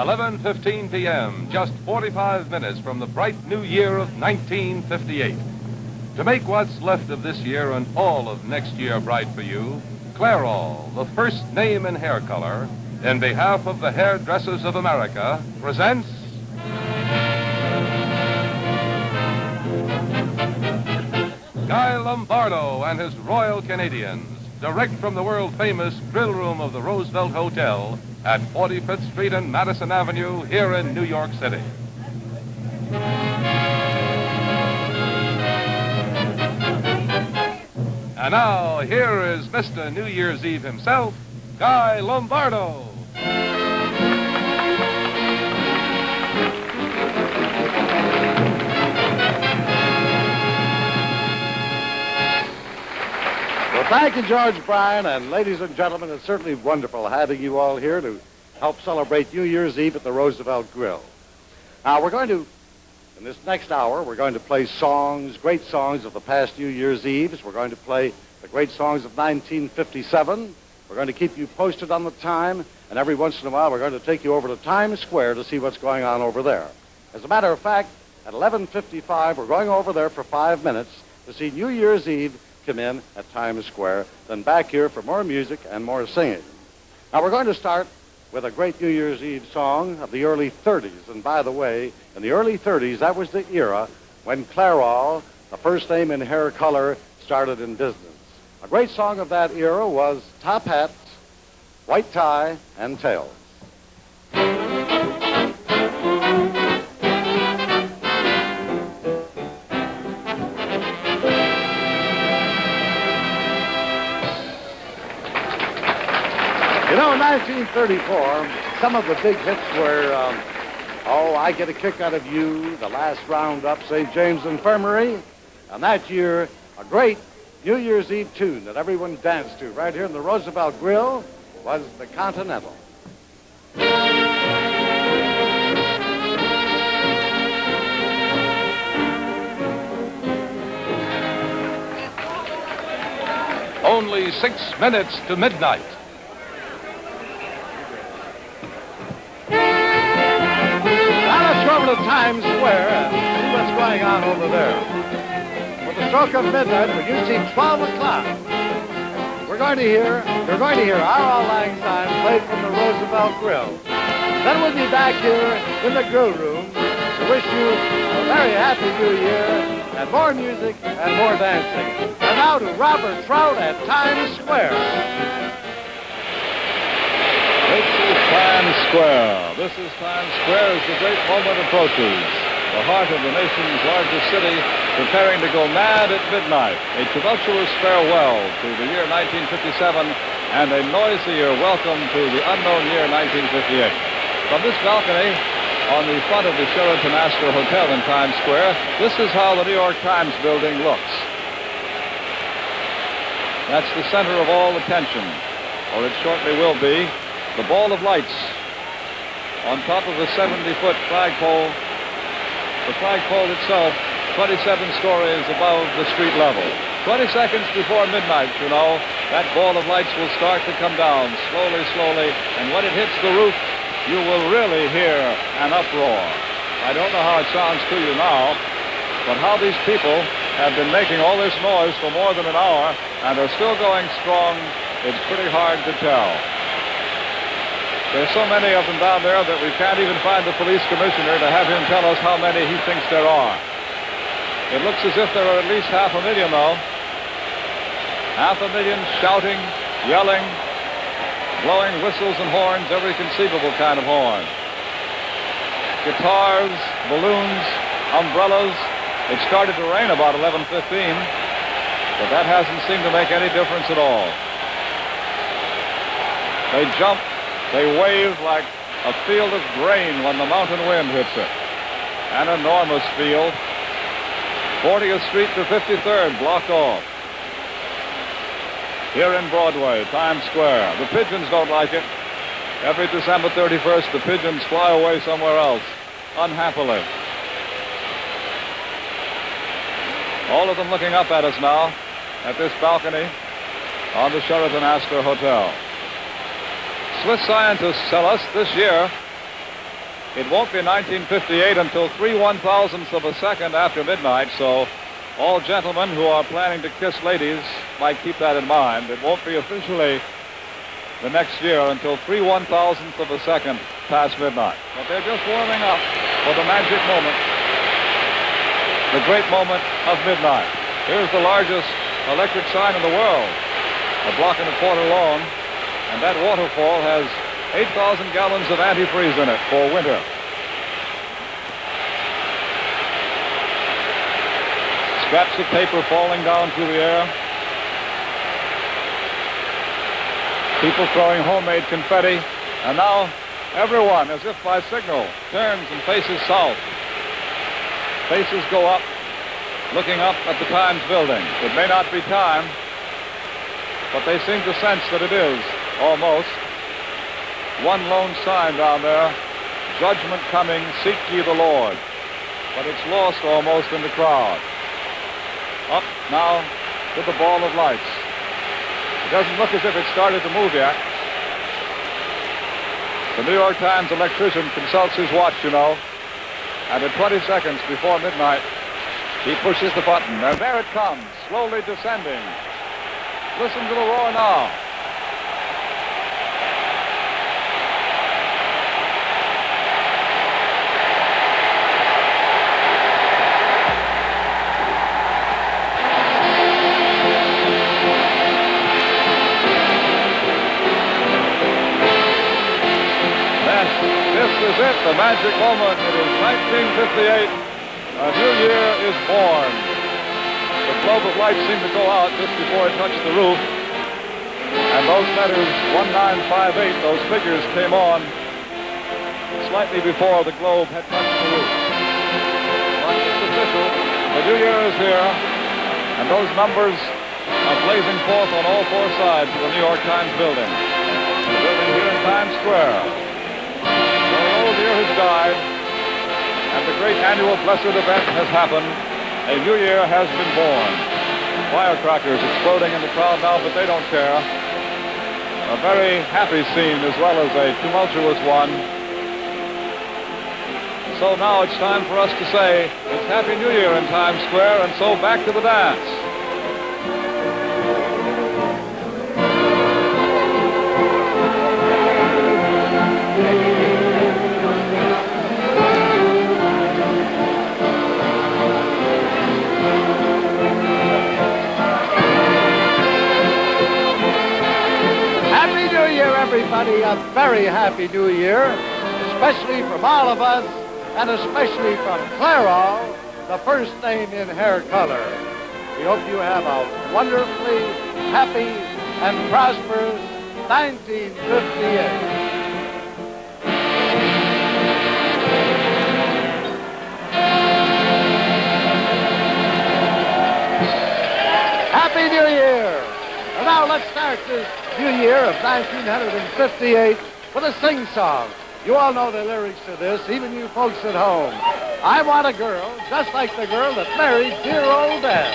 11:15 p.m., just 45 minutes from the bright new year of 1958. To make what's left of this year and all of next year bright for you, Clairol, the first name in hair color, in behalf of the Hairdressers of America, presents Guy Lombardo and his Royal Canadians, direct from the world-famous grill room of the Roosevelt Hotel at 45th Street and Madison Avenue here in New York City. And now, here is Mr. New Year's Eve himself, Guy Lombardo. Well, thank you, George Bryan, and ladies and gentlemen, it's certainly wonderful having you all here to help celebrate New Year's Eve at the Roosevelt Grill. Now, in this next hour, we're going to play songs, great songs of the past New Year's Eves. We're going to play the great songs of 1957. We're going to keep you posted on the time, and every once in a while, we're going to take you over to Times Square to see what's going on over there. As a matter of fact, at 11:55, we're going over there for 5 minutes to see New Year's Eve come in at Times Square, then back here for more music and more singing. Now, we're going to start with a great New Year's Eve song of the early 30s. And by the way, in the early 30s, that was the era when Clairol, the first name in hair color, started in business. A great song of that era was Top Hats, White Tie, and Tails. You know, in 1934, some of the big hits were, I Get a Kick Out of You, The Last Roundup, St. James Infirmary. And that year, a great New Year's Eve tune that everyone danced to right here in the Roosevelt Grill was the Continental. Only 6 minutes to midnight. Over to Times Square and see what's going on over there. With the stroke of midnight, when you see 12 o'clock, you're going to hear Our Auld Lang Syne played from the Roosevelt Grill. Then we'll be back here in the grill room to wish you a very happy New Year and more music and more dancing. And now to Robert Trout at Times Square. This is Times Square. This is Times Square as the great moment approaches. The heart of the nation's largest city preparing to go mad at midnight. A tumultuous farewell to the year 1957 and a noisier welcome to the unknown year 1958. From this balcony on the front of the Sheraton Astor Hotel in Times Square, this is how the New York Times building looks. That's the center of all attention, or it shortly will be. The ball of lights on top of a 70-foot flagpole. The flagpole itself, 27 stories above the street level. 20 seconds before midnight, you know, that ball of lights will start to come down slowly, slowly, and when it hits the roof, you will really hear an uproar. I don't know how it sounds to you now, but how these people have been making all this noise for more than an hour and are still going strong, it's pretty hard to tell. There's so many of them down there that we can't even find the police commissioner to have him tell us how many he thinks there are. It looks as if there are at least 500,000, though. 500,000 shouting, yelling, blowing whistles and horns, every conceivable kind of horn. Guitars, balloons, umbrellas. It started to rain about 11:15, but that hasn't seemed to make any difference at all. They jump. They wave like a field of grain when the mountain wind hits it. An enormous field. 40th Street to 53rd blocked off. Here in Broadway, Times Square. The pigeons don't like it. Every December 31st, the pigeons fly away somewhere else, unhappily. All of them looking up at us now at this balcony on the Sheraton Astor Hotel. Swiss scientists tell us this year It won't be 1958 until 3/1000ths of a second after midnight, so all gentlemen who are planning to kiss ladies might keep that in mind. It won't be officially the next year until 3/1000ths of a second past midnight. But they're just warming up for the magic moment, the great moment of midnight. Here's the largest electric sign in the world, a block and a quarter long, and that waterfall has 8,000 gallons of antifreeze in it for winter. Scraps of paper falling down through the air. People throwing homemade confetti. And now everyone, as if by signal, turns and faces south. Faces go up, looking up at the Times building. It may not be time, but they seem to sense that it is, almost. One lone sign down there, judgment coming, seek ye the Lord. But it's lost almost in the crowd. Up now to the ball of lights. It doesn't look as if it started to move yet. The New York Times electrician consults his watch, you know. And at 20 seconds before midnight, he pushes the button. And there it comes, slowly descending. Listen to the roar now. This is it, the magic moment. It is 1958. A new year is born. The globe of light seemed to go out just before it touched the roof. And those letters, 1958, those figures came on slightly before the globe had touched the roof. But it's official. The new year is here. And those numbers are blazing forth on all four sides of the New York Times building. The building here in Times Square. The year has died, and the great annual blessed event has happened. A new year has been born. Firecrackers exploding in the crowd now, but they don't care. A very happy scene as well as a tumultuous one. So now it's time for us to say it's Happy New Year in Times Square, and so back to the dance. Everybody, a very happy new year, especially from all of us, and especially from Clairol, the first name in hair color. We hope you have a wonderfully happy and prosperous 1958. Happy New Year! And now let's start this new year of 1958 with a sing-song. You all know the lyrics to this, even you folks at home. I want a girl just like the girl that married dear old Dad.